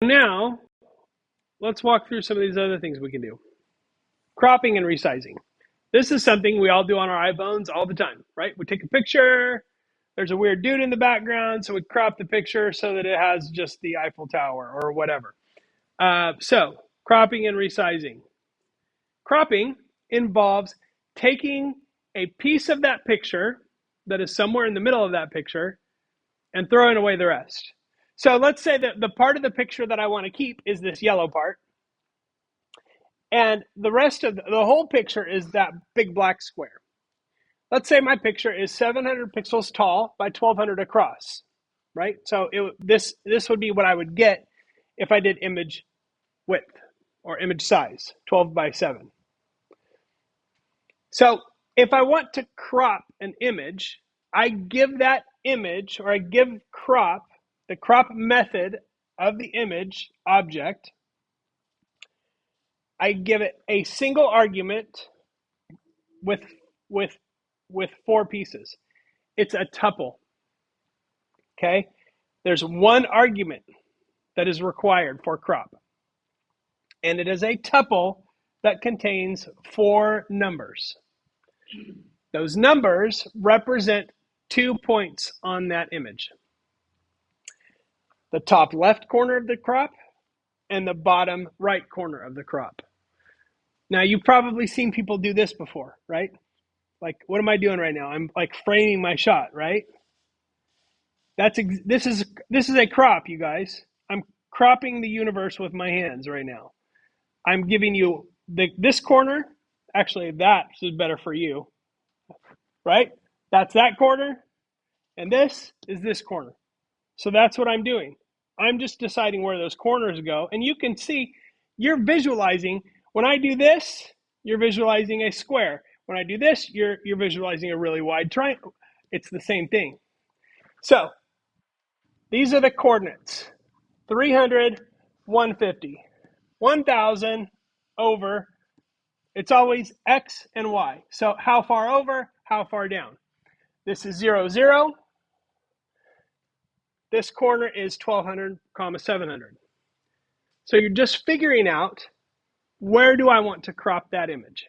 now let's walk through some of these other things we can do. Cropping and resizing. This is something we all do on our iPhones all the time, right? We take a picture, there's a weird dude in the background, so we crop the picture so that it has just the Eiffel Tower or whatever. So cropping and resizing. Cropping involves taking a piece of that picture that is somewhere in the middle of that picture and throwing away the rest. So let's say that the part of the picture that I want to keep is this yellow part. And the rest of the whole picture is that big black square. Let's say my picture is 700 pixels tall by 1200 across, right? So this would be what I would get if I did image width or image size, 12 by 7. So if I want to crop an image, I give that image, or I give crop, the crop method of the image object, I give it a single argument with 4 pieces. It's a tuple. Okay? There's one argument that is required for crop. And it is a tuple that contains 4 numbers. Those numbers represent 2 points on that image. The top left corner of the crop and the bottom right corner of the crop. Now, you've probably seen people do this before, right? Like, what am I doing right now? I'm like framing my shot, right? This is a crop, you guys. I'm cropping the universe with my hands right now. I'm giving you this corner. Actually, that is better for you, right? That's that corner, and this is this corner. So that's what I'm doing. I'm just deciding where those corners go, and you can see you're visualizing. When I do this, you're visualizing a square. When I do this, you're visualizing a really wide triangle. It's the same thing. So these are the coordinates: 300, 150, 1,000 over. It's always X and Y. So how far over, how far down? This is 0, 0. This corner is 1,200, 700. So you're just figuring out, where do I want to crop that image?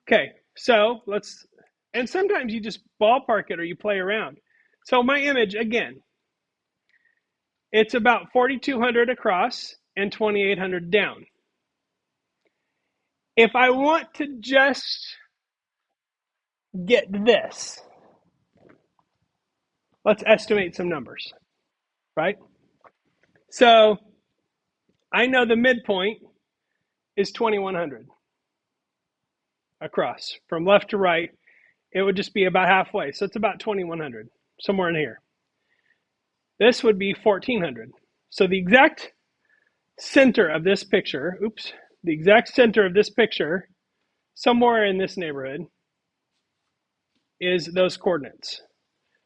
Okay, so and sometimes you just ballpark it or you play around. So my image, again, it's about 4,200 across and 2,800 down. If I want to just get this, let's estimate some numbers, right? So I know the midpoint is 2,100 across. From left to right, it would just be about halfway. So it's about 2,100, somewhere in here. This would be 1,400. So the exact center of this picture, the exact center of this picture, somewhere in this neighborhood, is those coordinates.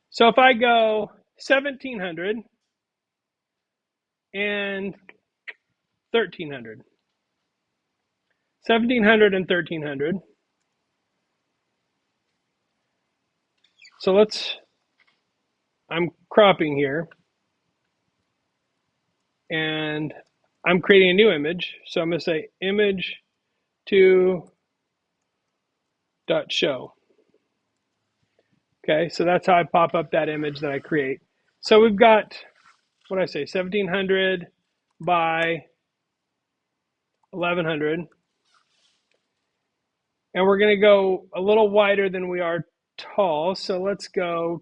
So if I go 1,700 and 1,300, 1,700 and 1,300. So I'm cropping here, and I'm creating a new image. So I'm going to say image to dot show. Okay, so that's how I pop up that image that I create. So we've got, what did I say, 1,700 by 1,100. And we're going to go a little wider than we are tall. So let's go,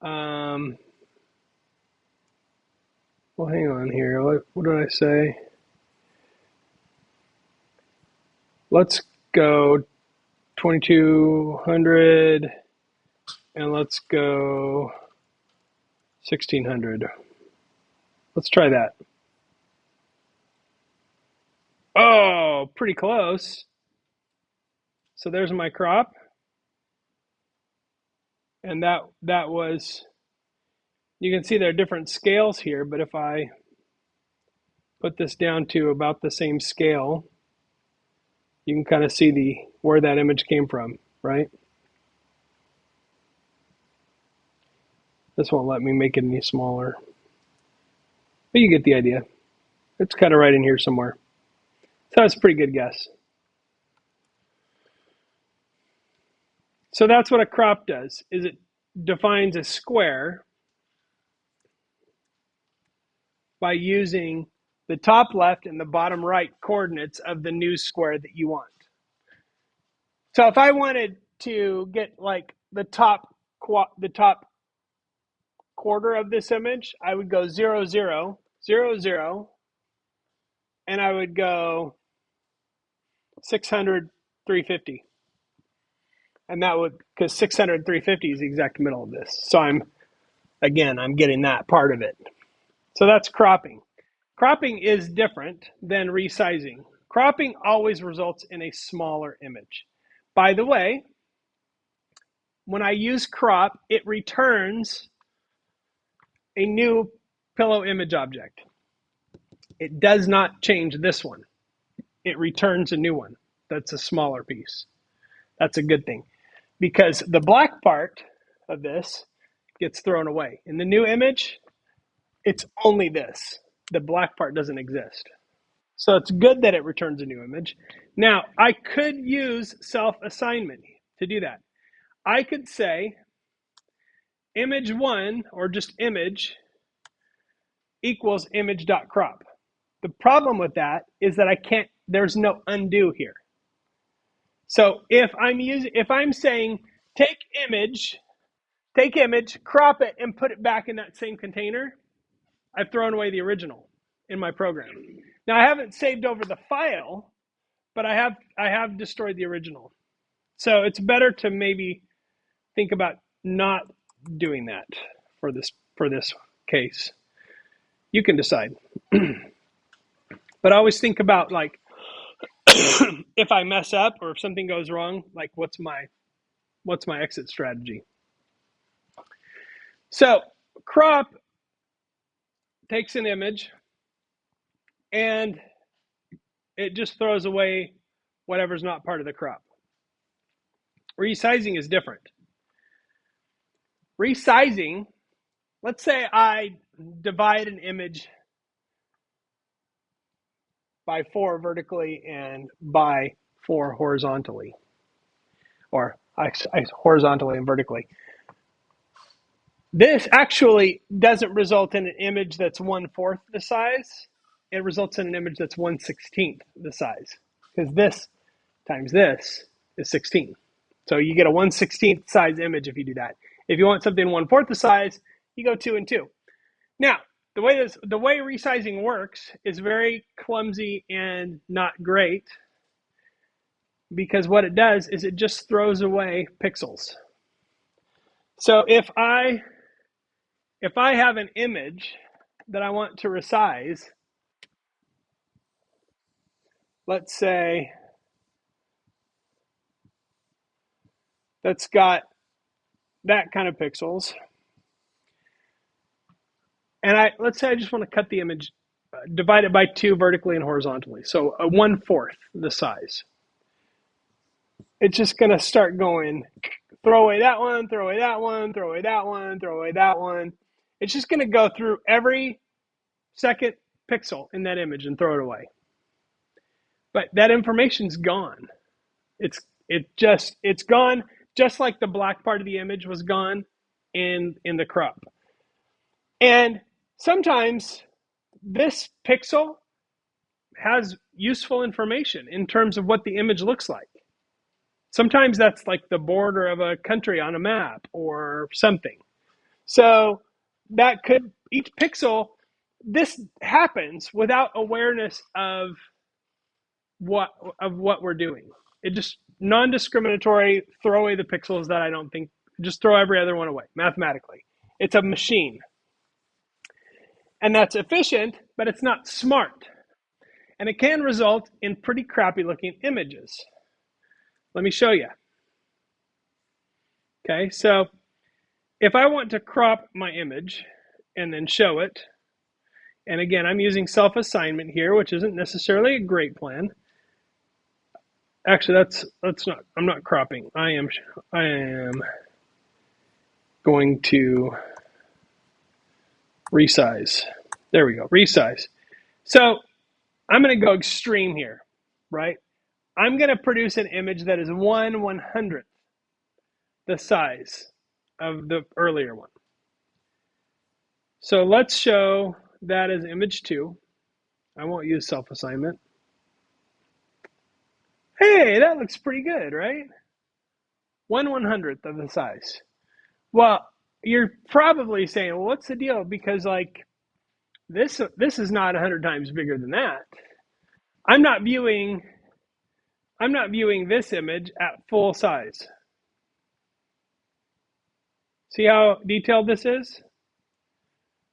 well, hang on here. What did I say? Let's go 2,200, and let's go 1,600. Let's try that. Oh, pretty close. So there's my crop. And that was, you can see there are different scales here, but if I put this down to about the same scale, you can kind of see where that image came from, right? This won't let me make it any smaller. But you get the idea. It's kind of right in here somewhere. So that's a pretty good guess. So that's what a crop does, is it defines a square by using the top left and the bottom right coordinates of the new square that you want. So if I wanted to get like the top quarter of this image, I would go 0, 0, 0, 0, and I would go 600, 350. And that would, because 600, 350 is the exact middle of this. So I'm getting that part of it. So that's cropping. Cropping is different than resizing. Cropping always results in a smaller image. By the way, when I use crop, it returns a new pillow image object. It does not change this one. It returns a new one. That's a smaller piece. That's a good thing, because the black part of this gets thrown away. In the new image, it's only this. The black part doesn't exist. So it's good that it returns a new image. Now, I could use self-assignment to do that. I could say image one, or just image, equals image.crop. The problem with that is that there's no undo here. So if I'm saying take image, crop it, and put it back in that same container, I've thrown away the original in my program. Now, I haven't saved over the file, but I have destroyed the original. So it's better to maybe think about not doing that for this case. You can decide. But I always think about, like, if I mess up or if something goes wrong, like what's my exit strategy? So crop takes an image and it just throws away whatever's not part of the crop. Resizing is different. Resizing, let's say I divide an image by 4 vertically and by 4 horizontally, or horizontally and vertically. This actually doesn't result in an image that's 1/4 the size. It results in an image that's 1/16 the size, because this times this is 16. So you get a 1/16 size image if you do that. If you want something 1/4 the size, you go 2 and 2. Now, the way resizing works is very clumsy and not great, because what it does is it just throws away pixels. So if I have an image that I want to resize, let's say that's got that kind of pixels, and let's say I just want to cut the image, divide it by 2 vertically and horizontally, so a 1/4 the size. It's just going to start going, throw away that one, throw away that one, throw away that one, throw away that one. It's just going to go through every second pixel in that image and throw it away. But that information's gone. It's gone, just like the black part of the image was gone in the crop. And sometimes this pixel has useful information in terms of what the image looks like. Sometimes that's like the border of a country on a map or something. So that could, each pixel, this happens without awareness of what we're doing. It just non-discriminatory, throw away the pixels that I don't think, just throw every other one away mathematically. It's a machine. And that's efficient, but it's not smart. And it can result in pretty crappy looking images. Let me show you. Okay, so if I want to crop my image and then show it, and again, I'm using self-assignment here, which isn't necessarily a great plan. Actually, that's not, I'm not cropping. I am going to resize. There we go, resize. So I'm going to go extreme here, right? I'm going to produce an image that is 1/100th the size of the earlier one. So let's show that as image 2. I won't use self-assignment. Hey, that looks pretty good, right? 1/100th of the size. Well, you're probably saying, well, what's the deal? Because like this is not 100 times bigger than that. I'm not viewing this image at full size. See how detailed this is?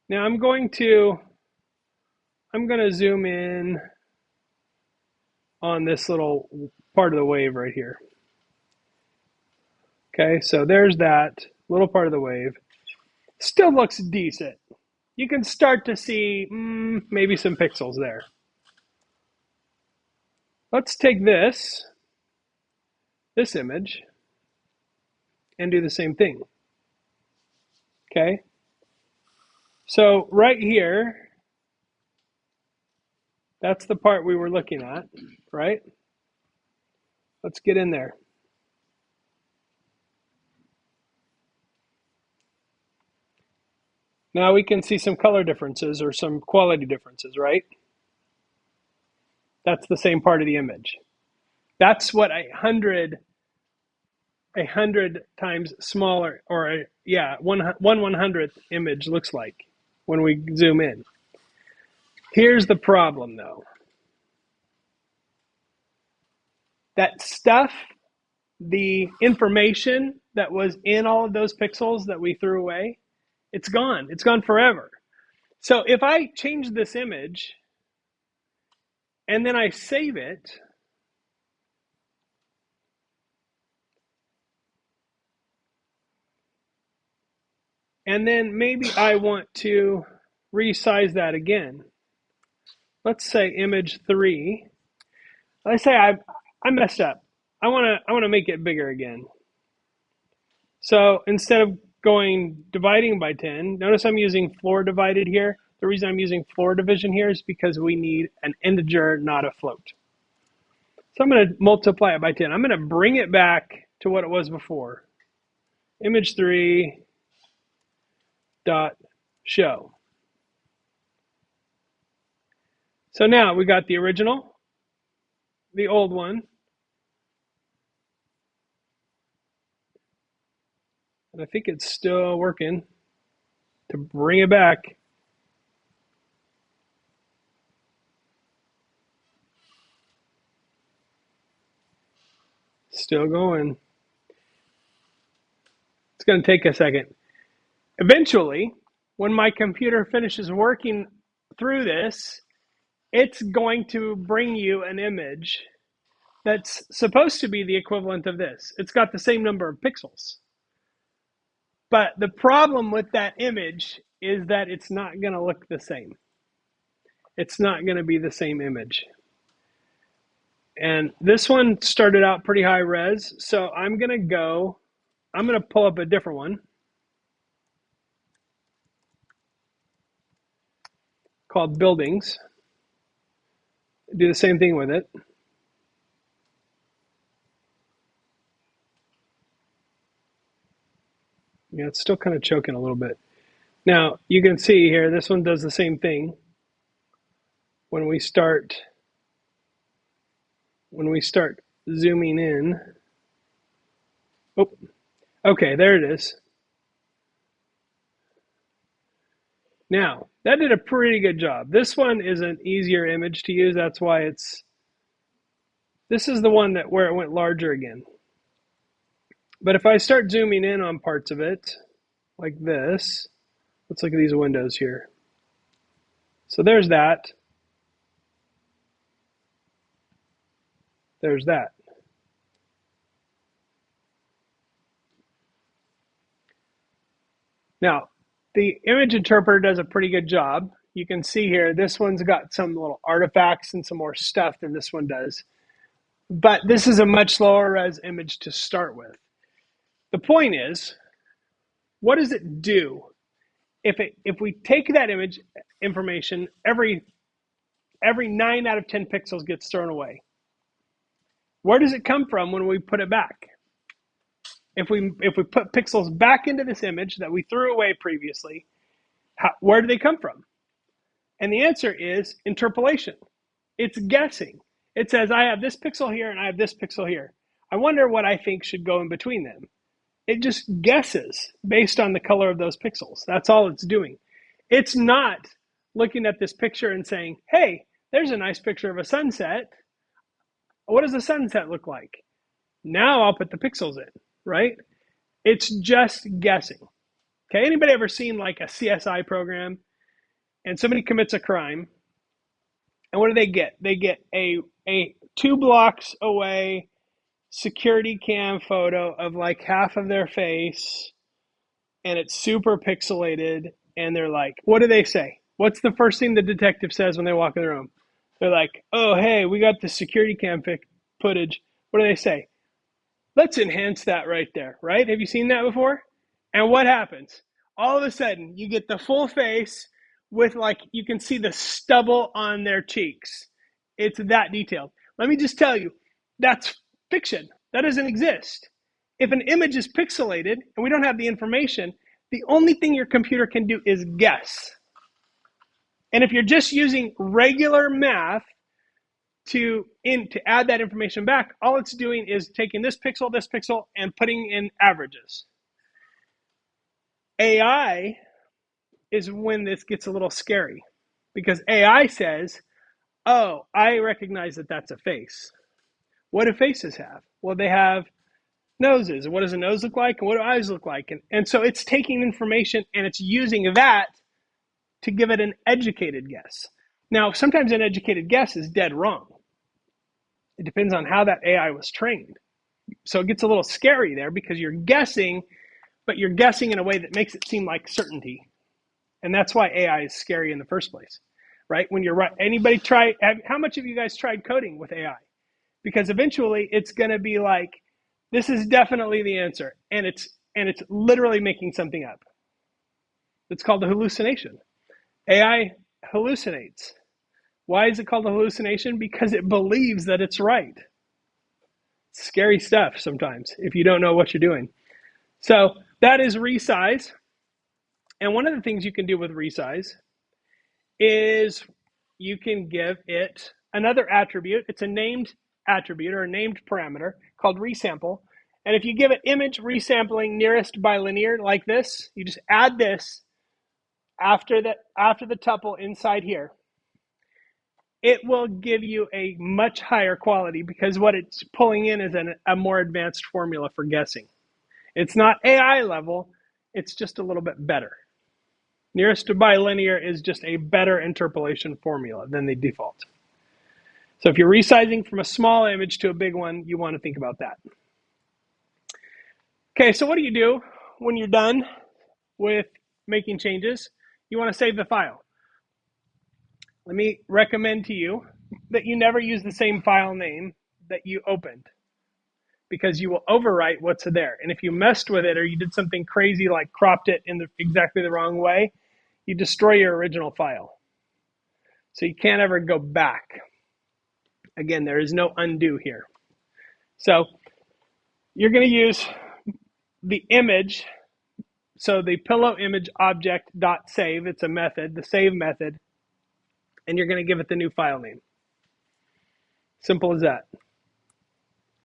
Now I'm going to zoom in on this little part of the wave right here. Okay, so there's that little part of the wave. Still looks decent. You can start to see maybe some pixels there. Let's take this image and do the same thing. Okay, so right here, that's the part we were looking at, right? Let's get in there. Now we can see some color differences or some quality differences, right? That's the same part of the image. That's what 100 times smaller, or one 1/100th image looks like when we zoom in. Here's the problem though. That stuff, the information that was in all of those pixels that we threw away, it's gone. It's gone forever. So if I change this image and then I save it, and then maybe I want to resize that again. Let's say image 3. Let's say I messed up. I want to make it bigger again. So instead of dividing by 10, notice I'm using floor divided here. The reason I'm using floor division here is because we need an integer, not a float. So I'm going to multiply it by 10. I'm going to bring it back to what it was before. Image 3 dot show. So now we got the original, the old one, and I think it's still working to bring it back. Still going. It's going to take a second. Eventually, when my computer finishes working through this, it's going to bring you an image that's supposed to be the equivalent of this. It's got the same number of pixels. But the problem with that image is that it's not going to look the same. It's not going to be the same image. And this one started out pretty high res, so I'm going to pull up a different one called buildings. Do the same thing with it. Yeah, it's still kind of choking a little bit. Now, you can see here, this one does the same thing. When we start zooming in. Oh, okay, there it is. Now, that did a pretty good job. This one is an easier image to use. That's why this is the one where it went larger again. But if I start zooming in on parts of it, like this, let's look at these windows here. So there's that. There's that. Now, the image interpreter does a pretty good job. You can see here, this one's got some little artifacts and some more stuff than this one does. But this is a much lower res image to start with. The point is, what does it do? if we take that image information, every 9 out of 10 pixels gets thrown away. Where does it come from when we put it back? If we put pixels back into this image that we threw away previously, where do they come from? And the answer is interpolation. It's guessing. It says, I have this pixel here and I have this pixel here. I wonder what I think should go in between them. It just guesses based on the color of those pixels. That's all it's doing. It's not looking at this picture and saying, hey, there's a nice picture of a sunset. What does a sunset look like? Now I'll put the pixels in, right? It's just guessing. Okay, anybody ever seen like a CSI program and somebody commits a crime, and what do they get? They get a 2 blocks away security cam photo of like half of their face, and it's super pixelated, and they're like, what do they say? What's the first thing the detective says when they walk in the room? They're like, oh, hey, we got the security cam footage. What do they say? Let's enhance that right there, right? Have you seen that before? And what happens? All of a sudden, you get the full face with like, you can see the stubble on their cheeks. It's that detailed. Let me just tell you, that's fiction. That doesn't exist. If an image is pixelated and we don't have the information, the only thing your computer can do is guess. And if you're just using regular math to add that information back, all it's doing is taking this pixel, and putting in averages. AI is when this gets a little scary, because AI says, oh, I recognize that that's a face. What do faces have? Well, they have noses. And what does a nose look like? And what do eyes look like? And so it's taking information and it's using that to give it an educated guess. Now, sometimes an educated guess is dead wrong. It depends on how that AI was trained. So it gets a little scary there because you're guessing, but you're guessing in a way that makes it seem like certainty. And that's why AI is scary in the first place, right? When you're right, how much of you guys tried coding with AI? Because eventually it's going to be like, this is definitely the answer. And it's literally making something up. It's called a hallucination. AI hallucinates. Why is it called a hallucination? Because it believes that it's right. Scary stuff sometimes if you don't know what you're doing. So that is resize. And one of the things you can do with resize is you can give it another attribute. It's a named attribute or a named parameter called resample. And if you give it image resampling nearest bilinear like this, you just add this after the tuple inside here. It will give you a much higher quality because what it's pulling in is a more advanced formula for guessing. It's not AI level, it's just a little bit better. Nearest to bilinear is just a better interpolation formula than the default. So if you're resizing from a small image to a big one, you want to think about that. Okay, so what do you do when you're done with making changes? You want to save the file. Let me recommend to you that you never use the same file name that you opened, because you will overwrite what's there. And if you messed with it or you did something crazy like cropped it in exactly the wrong way, you destroy your original file. So you can't ever go back. Again, there is no undo here. So you're going to use the image. So the pillow image object dot save, it's a method, the save method, and you're going to give it the new file name. Simple as that.